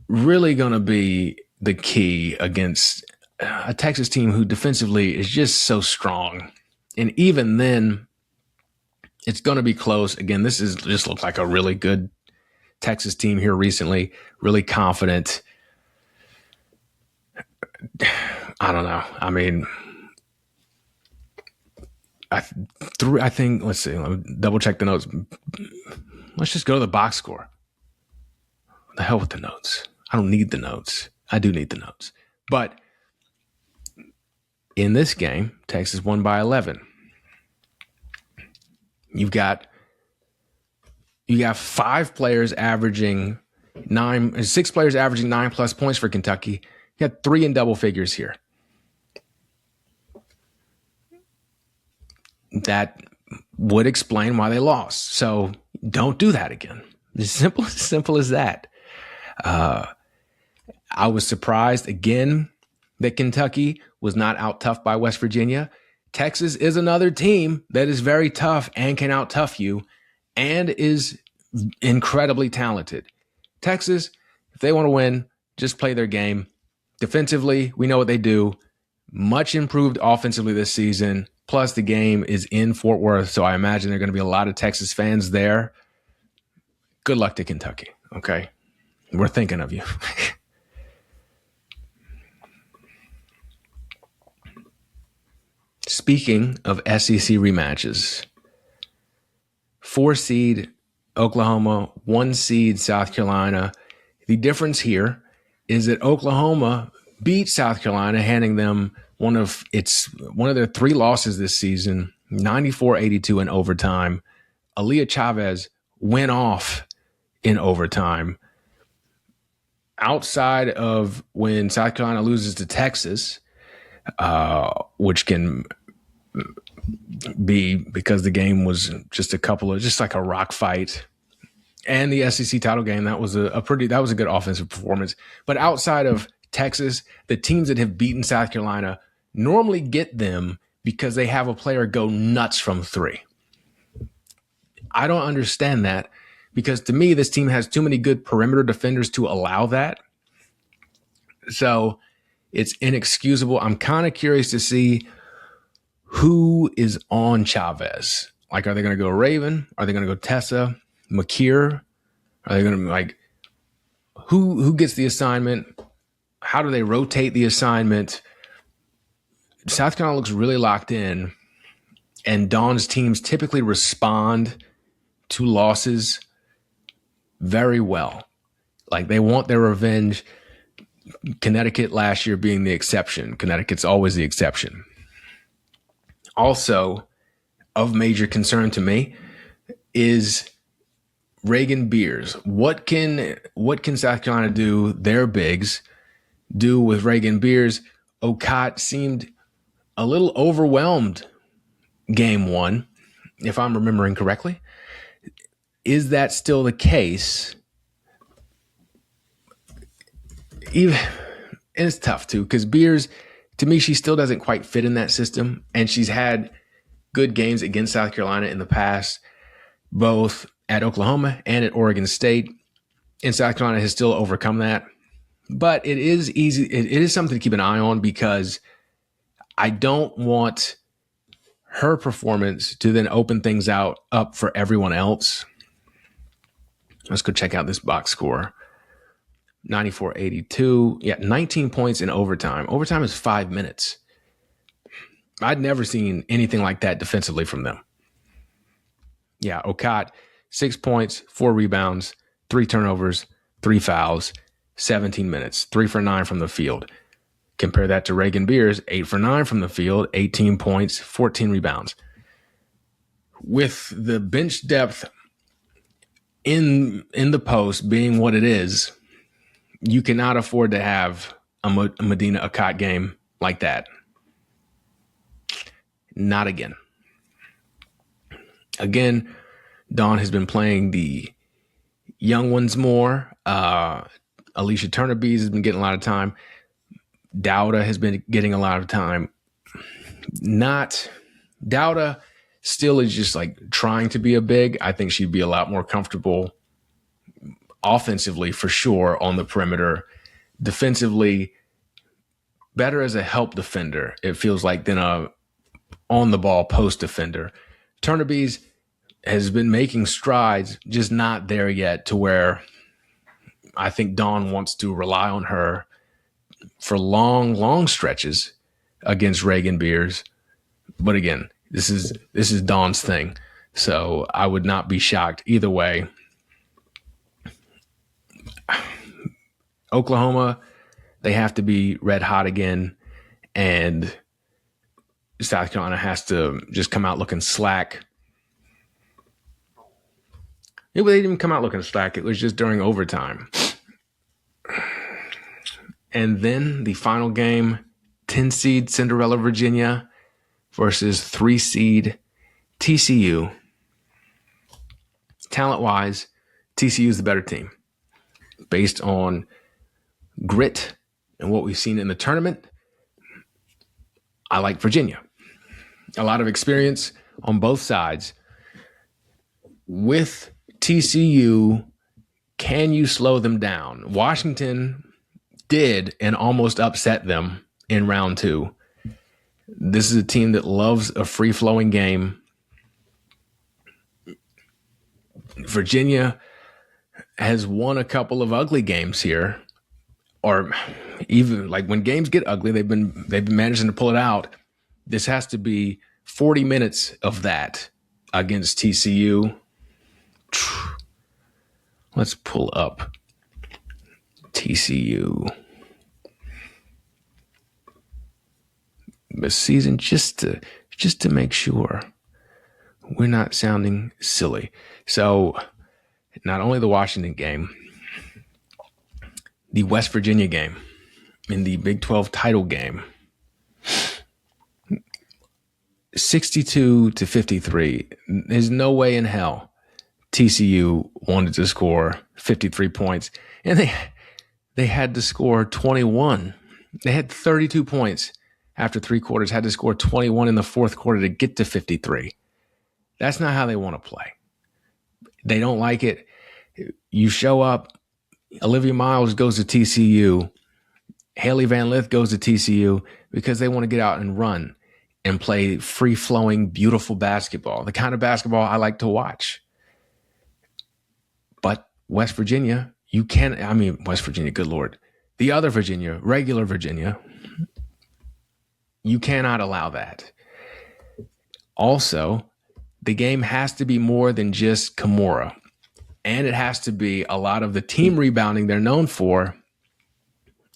really going to be the key against a Texas team who defensively is just so strong. And even then, it's going to be close. Again, this is just looks like a really good Texas team here recently, really confident. I don't know. I mean, I think, let's see, let me double check the notes. Let's just go to the box score. What the hell with the notes? I don't need the notes. I do need the notes. But in this game, Texas won by 11. You've got 5 players averaging 6 players averaging 9+ points for Kentucky. You got 3 in double figures here. That would explain why they lost. So don't do that again. As simple as that. I was surprised again that Kentucky was not out tough by West Virginia. Texas is another team that is very tough and can out tough you and is incredibly talented. Texas, if they want to win, just play their game. Defensively, we know what they do. Much improved offensively this season. Plus, the game is in Fort Worth, so I imagine there are going to be a lot of Texas fans there. Good luck to Kentucky, okay? We're thinking of you. Speaking of SEC rematches, 4 seed Oklahoma, 1 seed South Carolina. The difference here is that Oklahoma beat South Carolina, handing them one of their 3 losses this season, 94-82 in overtime. Aaliyah Chavez went off in overtime. Outside of when South Carolina loses to Texas, which can be because the game was just like a rock fight, and the SEC title game, that was a good offensive performance. But outside of Texas, the teams that have beaten South Carolina normally get them because they have a player go nuts from 3. I don't understand that, because to me, this team has too many good perimeter defenders to allow that. So it's inexcusable. I'm kind of curious to see who is on Chavez. Like, are they going to go Raven? Are they going to go Tessa? McKeer? Are they going to who gets the assignment? How do they rotate the assignment? South Carolina looks really locked in, and Dawn's teams typically respond to losses very well. Like, they want their revenge. Connecticut last year being the exception. Connecticut's always the exception. Also, of major concern to me is Reagan Beers. What can South Carolina do? Their bigs do with Reagan Beers. Okot seemed a little overwhelmed game one, if I'm remembering correctly. Is that still the case? And it's tough too, because Beers, to me, she still doesn't quite fit in that system, and she's had good games against South Carolina in the past, both at Oklahoma and at Oregon State, and South Carolina has still overcome that. But it is easy. It is something to keep an eye on, because I don't want her performance to then open things up for everyone else. Let's go check out this box score. 94-82. Yeah, 19 points in overtime. Overtime is 5 minutes. I'd never seen anything like that defensively from them. Yeah, Okot, 6 points, 4 rebounds, 3 turnovers, 3 fouls, 17 minutes, 3 for 9 from the field. Compare that to Reagan Beers, 8 for 9 from the field, 18 points, 14 rebounds. With the bench depth in the post being what it is, you cannot afford to have a Medina Okot game like that. Not again. Again, Dawn has been playing the young ones more. Alicia Turner-Bees has been getting a lot of time. Dowda has been getting a lot of time. Dowda still is just like trying to be a big. I think she'd be a lot more comfortable offensively for sure on the perimeter. Defensively, better as a help defender, it feels like, than a on the ball post defender. Turner-Bees has been making strides, just not there yet to where I think Dawn wants to rely on her for long stretches against Reagan Beers. But again, this is Dawn's thing. So I would not be shocked either way. Oklahoma, they have to be red hot again, and South Carolina has to just come out looking slack. They didn't even come out looking slack. It was just during overtime. And then the final game, 10-seed Cinderella Virginia versus 3-seed TCU. Talent-wise, TCU is the better team. Based on grit and what we've seen in the tournament, I like Virginia. A lot of experience on both sides. With TCU, can you slow them down? Washington did and almost upset them in round 2. This is a team that loves a free-flowing game. Virginia has won a couple of ugly games here, or even like when games get ugly, they've been managing to pull it out. This has to be 40 minutes of that against TCU. Let's pull up TCU this season just to make sure we're not sounding silly. So not only the Washington game, the West Virginia game in the Big 12 title game, 62-53. There's no way in hell TCU wanted to score 53 points, and they had to score 21. They had 32 points after 3 quarters, had to score 21 in the fourth quarter to get to 53. That's not how they want to play. They don't like it. You show up, Olivia Miles goes to TCU, Haley Van Lith goes to TCU because they want to get out and run and play free-flowing, beautiful basketball, the kind of basketball I like to watch. But West Virginia, West Virginia, good Lord. The other Virginia, regular Virginia, you cannot allow that. Also, the game has to be more than just Kimura. And it has to be a lot of the team rebounding they're known for.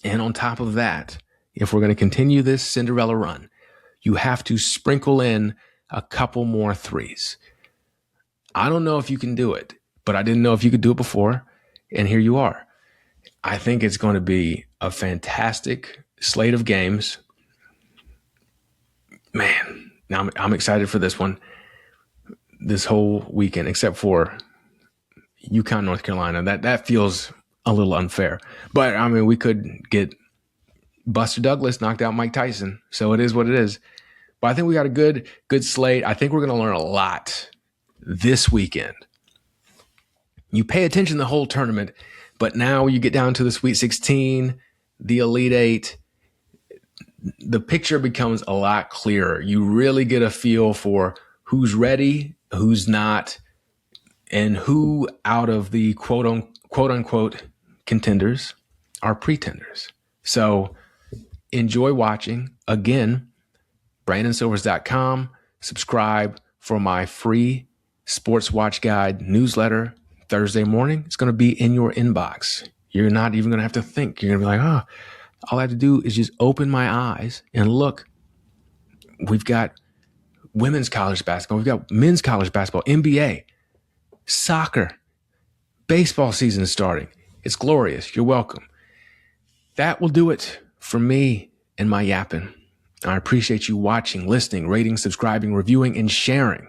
And on top of that, if we're going to continue this Cinderella run, you have to sprinkle in a couple more threes. I don't know if you can do it, but I didn't know if you could do it before. And here you are. I think it's going to be a fantastic slate of games. Man, now I'm excited for this one. This whole weekend, except for UConn, North Carolina. That feels a little unfair. But, I mean, we could get Buster Douglas knocked out Mike Tyson. So it is what it is. But I think we got a good slate. I think we're going to learn a lot this weekend. You pay attention to the whole tournament, but now you get down to the Sweet 16, the Elite Eight, the picture becomes a lot clearer. You really get a feel for who's ready, who's not, and who out of the quote unquote contenders are pretenders. So enjoy watching. Again, BrandonSilvers.com. Subscribe for my free Sports Watch Guide newsletter Thursday morning. It's going to be in your inbox. You're not even going to have to think. You're going to be like, oh, all I have to do is just open my eyes and look. We've got women's college basketball. We've got men's college basketball, NBA, soccer, baseball season is starting. It's glorious. You're welcome. That will do it for me and my yapping. I appreciate you watching, listening, rating, subscribing, reviewing, and sharing.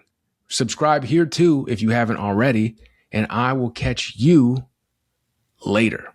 Subscribe here too if you haven't already, and I will catch you later.